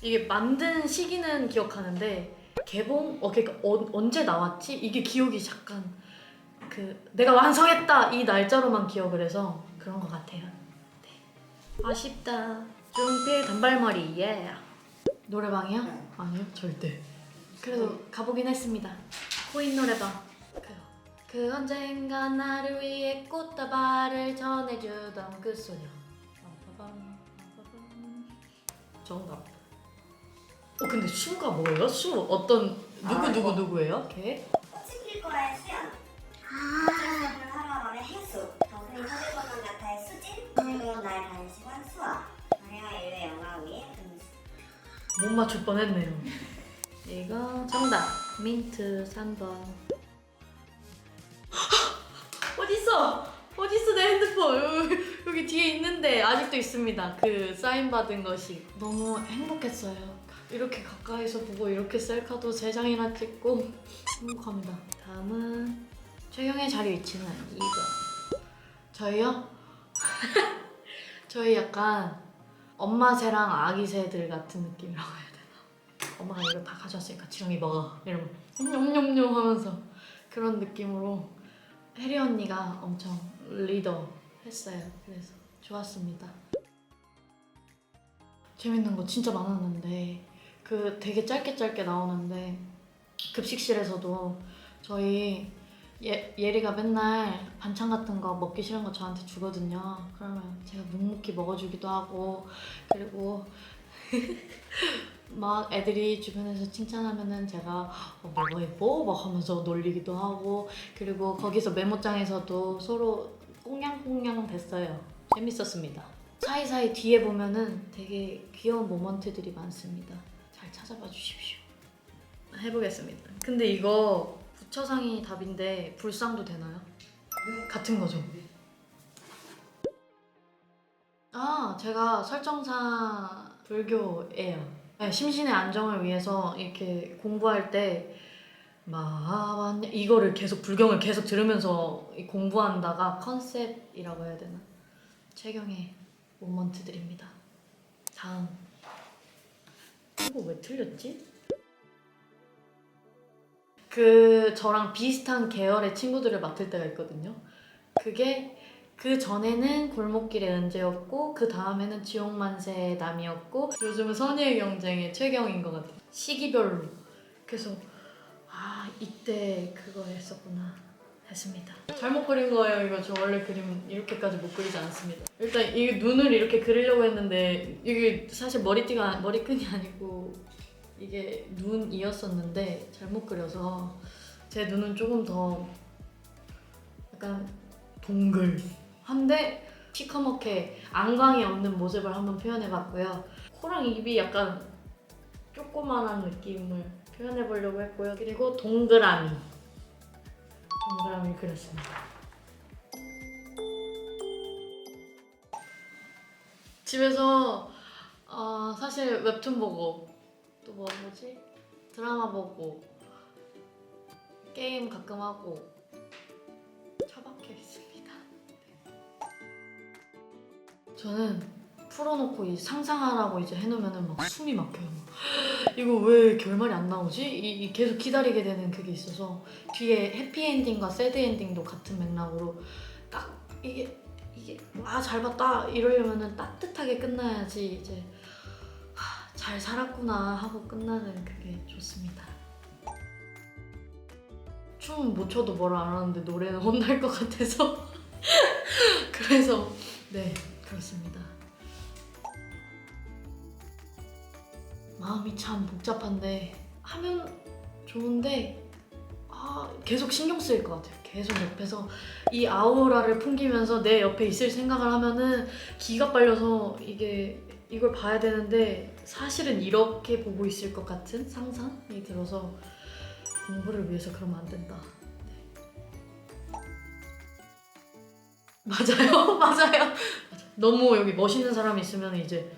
이게 만든 시기는 기억하는데 개봉 그러니까 언제 나왔지? 이게 기억이 잠깐 내가 완성했다 이 날짜로만 기억을 해서 그런 것 같아요. 네. 아쉽다. 준필 단발머리 예. 노래방이요? 아니요 절대. 그래도 가보긴 했습니다. 코인 노래방. 그 언젠가 나를 위해 꽃다발을 전해주던 그 소녀. 정답. 근데 수가 뭐예요? 수 어떤 누구예요? 걔? 꽃이 필 거라의 수연. 수영을 하러 가면 해수. 정선이 터질 것만 같아의 수진. 즐거운 날 가는 시간 수아. 아래와 인류의 영화 위에 금수. 못 맞출 뻔했네요. 이거 정답. 민트 3번. 어딨어 내 핸드폰. 여기 뒤에 있는데 아직도 있습니다. 그 사인 받은 것이 너무 행복했어요. 이렇게 가까이서 보고 이렇게 셀카도 3장이나 찍고 행복합니다. 다음은 최경의 자리 위치는 2번. 저희요? 저희 약간 엄마 새랑 아기 새들 같은 느낌이라고 해야 되나? 엄마가 이거 다 가져왔으니까 지렁이 먹어 이러면 냠냠냠 하면서 그런 느낌으로 혜리 언니가 엄청 리더 했어요. 그래서 좋았습니다. 재밌는 거 진짜 많았는데 되게 짧게 나오는데 급식실에서도 저희 예리가 맨날 반찬 같은 거 먹기 싫은 거 저한테 주거든요. 그러면 제가 묵묵히 먹어주기도 하고 그리고 막 애들이 주변에서 칭찬하면은 제가 뭐가 예뻐? 막 하면서 놀리기도 하고 그리고 거기서 메모장에서도 서로 꽁냥꽁냥 됐어요. 재밌었습니다. 사이사이 뒤에 보면은 되게 귀여운 모먼트들이 많습니다. 잘 찾아봐 주십시오. 해보겠습니다. 근데 이거 부처상이 답인데 불상도 되나요? 같은 거죠? 제가 설정상 불교예요. 네, 심신의 안정을 위해서 이렇게 공부할 때 이거를 계속 불경을 계속 들으면서 공부한다가 컨셉이라고 해야 되나? 최경의 모먼트들입니다. 다음. 이거 왜 틀렸지? 저랑 비슷한 계열의 친구들을 맡을 때가 있거든요. 그게 그 전에는 골목길의 은재였고 그 다음에는 지옥만세의 남이었고 요즘은 선의의 경쟁의 최경인 것 같아요. 시기별로. 그래서 이때 그거 했었구나 했습니다. 잘못 그린 거예요. 이거 저 원래 그림 이렇게까지 못 그리지 않습니다. 일단 이 눈을 이렇게 그리려고 했는데 이게 사실 머리끈이 아니고 이게 눈이었었는데 잘못 그려서 제 눈은 조금 더 약간 동글한데 시커멓게 안광이 없는 모습을 한번 표현해봤고요. 코랑 입이 약간 조그만한 느낌을 표현해보려고 했고요. 그리고 동그라미 그렸습니다. 집에서 사실 웹툰 보고 또 뭐지? 드라마 보고 게임 가끔 하고 처박혀 있습니다. 저는 풀어놓고 상상하라고 이제 해놓으면은 막 숨이 막혀요. 이거 왜 결말이 안 나오지? 계속 기다리게 되는 그게 있어서 뒤에 해피엔딩과 새드엔딩도 같은 맥락으로 딱 이게 잘 봤다 이러려면은 따뜻하게 끝나야지 이제 잘 살았구나 하고 끝나는 그게 좋습니다. 춤은 못 춰도 뭐라 안 하는데 노래는 혼날 것 같아서 그래서 네 그렇습니다. 마음이 참 복잡한데 하면 좋은데 계속 신경 쓰일 것 같아요. 계속 옆에서 이 아우라를 풍기면서 내 옆에 있을 생각을 하면은 기가 빨려서 이걸 봐야 되는데 사실은 이렇게 보고 있을 것 같은 상상이 들어서 공부를 위해서 그러면 안 된다. 네. 맞아요. 너무 여기 멋있는 사람이 있으면 이제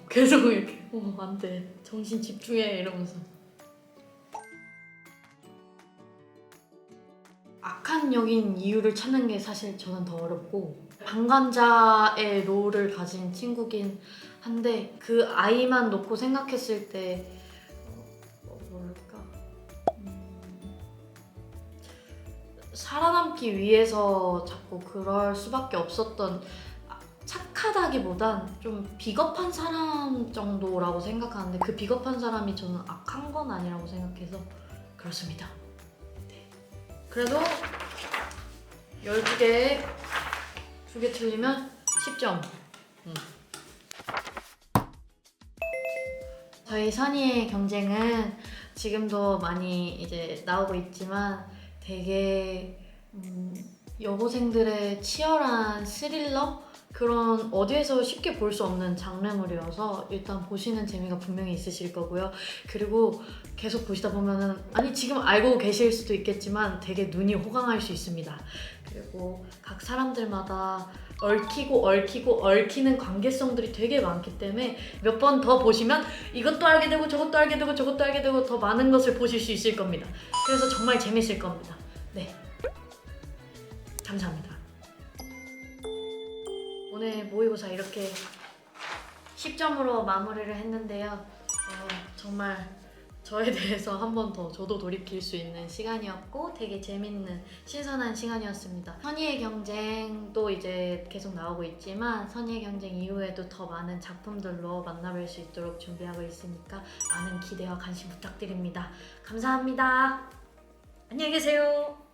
계속 이렇게 안 돼. 정신 집중해 이러면서. 악한 역인 이유를 찾는 게 사실 저는 더 어렵고 방관자의 롤을 가진 친구긴 한데 그 아이만 놓고 생각했을 때 뭐랄까 살아남기 위해서 자꾸 그럴 수밖에 없었던 착하다기보단 좀 비겁한 사람 정도라고 생각하는데 그 비겁한 사람이 저는 악한 건 아니라고 생각해서 그렇습니다. 네. 그래도 12개 2개 틀리면 10점. 저희 선의의 경쟁은 지금도 많이 이제 나오고 있지만 되게 여고생들의 치열한 스릴러? 그런 어디에서 쉽게 볼 수 없는 장르물이어서 일단 보시는 재미가 분명히 있으실 거고요. 그리고 계속 보시다 보면은 아니 지금 알고 계실 수도 있겠지만 되게 눈이 호강할 수 있습니다. 그리고 각 사람들마다 얽히는 관계성들이 되게 많기 때문에 몇 번 더 보시면 이것도 알게 되고 저것도 알게 되고 저것도 알게 되고 더 많은 것을 보실 수 있을 겁니다. 그래서 정말 재밌을 겁니다. 네, 감사합니다. 오늘 모의고사 이렇게 10점으로 마무리를 했는데요. 정말 저에 대해서 한 번 더 저도 돌이킬 수 있는 시간이었고 되게 재밌는 신선한 시간이었습니다. 선의의 경쟁도 이제 계속 나오고 있지만 선의의 경쟁 이후에도 더 많은 작품들로 만나뵐 수 있도록 준비하고 있으니까 많은 기대와 관심 부탁드립니다. 감사합니다. 안녕히 계세요.